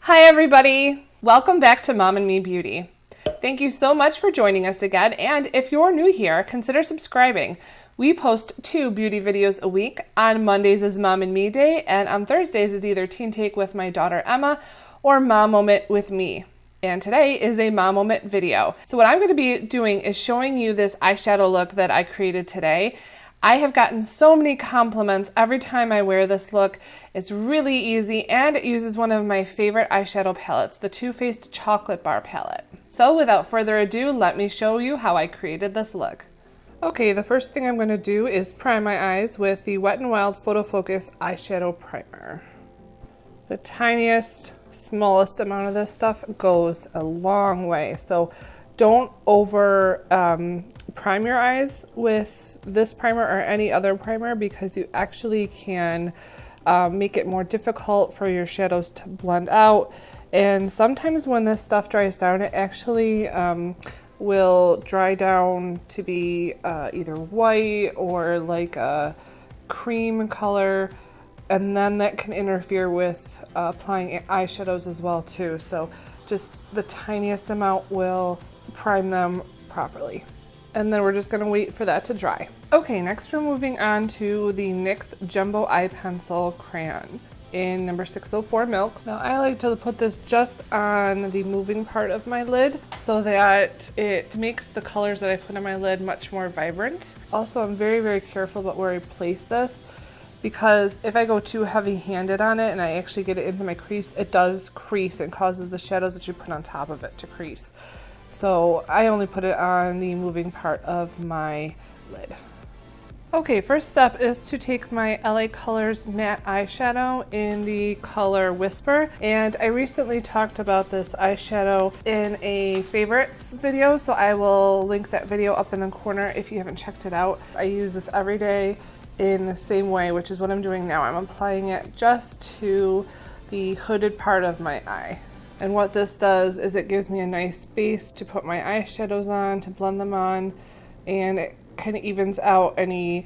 Hi everybody! Welcome back to MomNMeBeauty. Thank you so much for joining us again, and if you're new here, consider subscribing. We post 2 beauty videos a week. On Mondays is Mom and Me Day, and on Thursdays is either Teen Take with my daughter Emma or Mom Moment with me. And today is a Mom Moment video. So what I'm going to be doing is showing you this eyeshadow look that I created today. I have gotten so many compliments every time I wear this look. It's really easy and it uses one of my favorite eyeshadow palettes, the Too Faced Chocolate Bar palette. So without further ado, let me show you how I created this look. Okay, the first thing I'm going to do is prime my eyes with the Wet n Wild Photo Focus Eyeshadow Primer. The tiniest, smallest amount of this stuff goes a long way. So don't over prime your eyes with this primer or any other primer, because you actually can make it more difficult for your shadows to blend out. And sometimes when this stuff dries down, it actually will dry down to be either white or like a cream color, and then that can interfere with applying eyeshadows as well too. So just the tiniest amount will prime them properly. And then we're just gonna wait for that to dry. Okay, next we're moving on to the NYX Jumbo Eye Pencil Crayon in number 604 Milk. Now I like to put this just on the moving part of my lid so that it makes the colors that I put on my lid much more vibrant. Also, I'm very, very careful about where I place this, because if I go too heavy-handed on it and I actually get it into my crease, it does crease and causes the shadows that you put on top of it to crease. So I only put it on the moving part of my lid. Okay, first step is to take my LA Colors matte eyeshadow in the color Whisper. And I recently talked about this eyeshadow in a favorites video, so I will link that video up in the corner if you haven't checked it out. I use this every day in the same way, which is what I'm doing now. I'm applying it just to the hooded part of my eye. And what this does is it gives me a nice base to put my eyeshadows on, to blend them on, and it kind of evens out any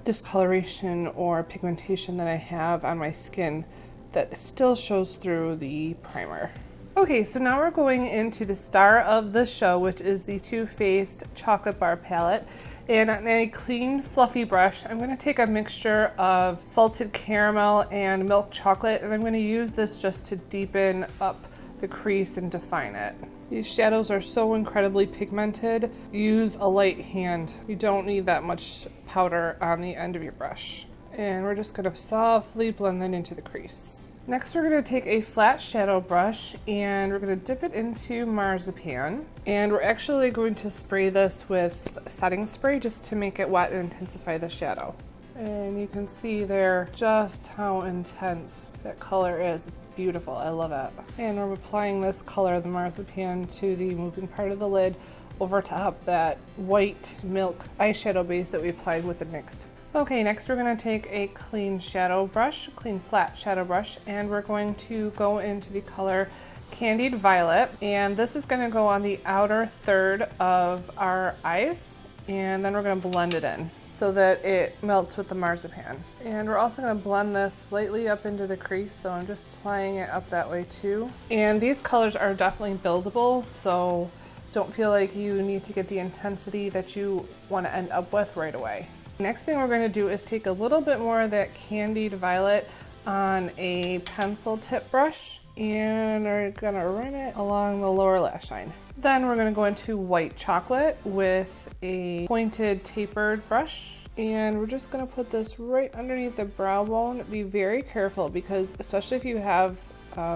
discoloration or pigmentation that I have on my skin that still shows through the primer. Okay, so now we're going into the star of the show, which is the Too Faced Chocolate Bar palette. And on a clean, fluffy brush, I'm going to take a mixture of salted caramel and milk chocolate, and I'm going to use this just to deepen up the crease and define it. These shadows are so incredibly pigmented. Use a light hand. You don't need that much powder on the end of your brush. And we're just going to softly blend that into the crease. Next, we're going to take a flat shadow brush and we're going to dip it into marzipan. And we're actually going to spray this with setting spray just to make it wet and intensify the shadow. And you can see there just how intense that color is. It's beautiful. I love it. And we're applying this color, the marzipan, to the moving part of the lid over top that white milk eyeshadow base that we applied with the NYX. Okay, next we're going to take a clean shadow brush, clean flat shadow brush, and we're going to go into the color Candied Violet. And this is going to go on the outer third of our eyes, and then we're going to blend it in so that it melts with the marzipan. And we're also going to blend this slightly up into the crease, so I'm just applying it up that way too. And these colors are definitely buildable, so don't feel like you need to get the intensity that you want to end up with right away. Next thing we're going to do is take a little bit more of that Candied Violet on a pencil tip brush, and we're going to run it along the lower lash line. Then we're going to go into white chocolate with a pointed tapered brush, and we're just going to put this right underneath the brow bone. Be very careful, because especially if you have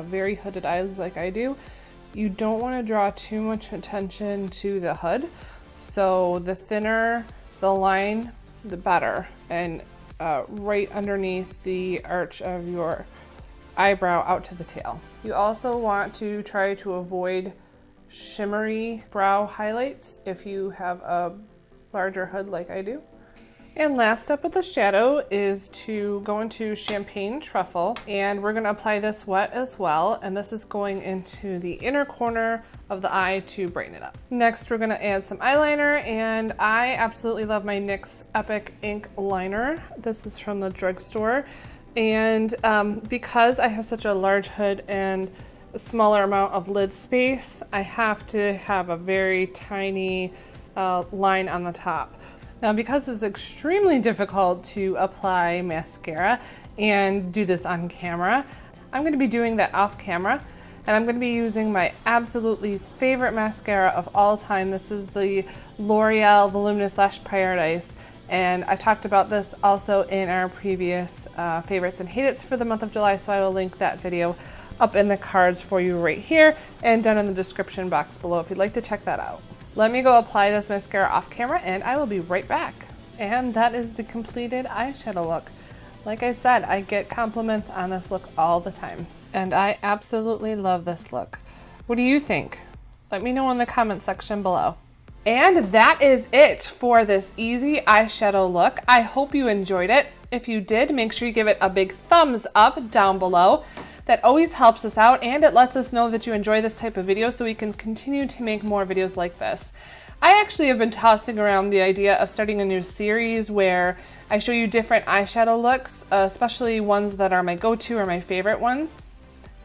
very hooded eyes like I do, you don't want to draw too much attention to the hood. So the thinner the line, the better. And right underneath the arch of your eyebrow out to the tail. You also want to try to avoid shimmery brow highlights if you have a larger hood like I do. And last step with the shadow is to go into Champagne Truffle, and we're going to apply this wet as well, and this is going into the inner corner of the eye to brighten it up. Next, we're going to add some eyeliner, and I absolutely love my NYX Epic Ink Liner. This is from the drugstore, And because I have such a large hood and a smaller amount of lid space, I have to have a very tiny line on the top. Now, because it's extremely difficult to apply mascara and do this on camera, I'm going to be doing that off camera, and I'm going to be using my absolutely favorite mascara of all time. This is the L'Oreal Voluminous Lash Paradise, and I talked about this also in our previous favorites and hate-its for the month of July, so I will link that video up in the cards for you right here and down in the description box below if you'd like to check that out. Let me go apply this mascara off camera and I will be right back. And that is the completed eyeshadow look. Like I said, I get compliments on this look all the time, and I absolutely love this look. What do you think? Let me know in the comment section below. And that is it for this easy eyeshadow look. I hope you enjoyed it. If you did, make sure you give it a big thumbs up down below. That always helps us out, and it lets us know that you enjoy this type of video so we can continue to make more videos like this. I actually have been tossing around the idea of starting a new series where I show you different eyeshadow looks, especially ones that are my go-to or my favorite ones.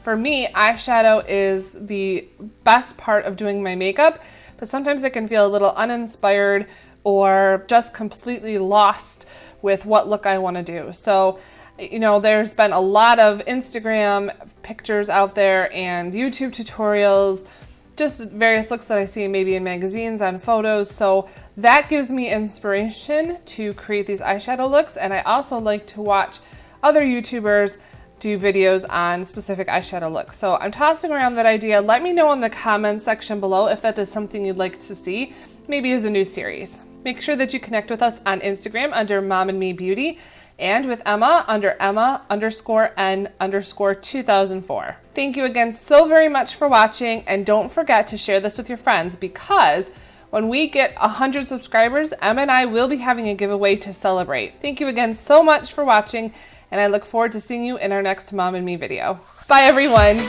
For me, eyeshadow is the best part of doing my makeup, but sometimes it can feel a little uninspired or just completely lost with what look I want to do. So, you know, there's been a lot of Instagram pictures out there and YouTube tutorials, just various looks that I see maybe in magazines, on photos. So that gives me inspiration to create these eyeshadow looks. And I also like to watch other YouTubers do videos on specific eyeshadow looks. So I'm tossing around that idea. Let me know in the comments section below if that is something you'd like to see, maybe as a new series. Make sure that you connect with us on Instagram under MomNMeBeauty, and with Emma under Emma_N_2004. Thank you again so very much for watching, and don't forget to share this with your friends, because when we get 100 subscribers, Emma and I will be having a giveaway to celebrate. Thank you again so much for watching, and I look forward to seeing you in our next Mom and Me video. Bye everyone!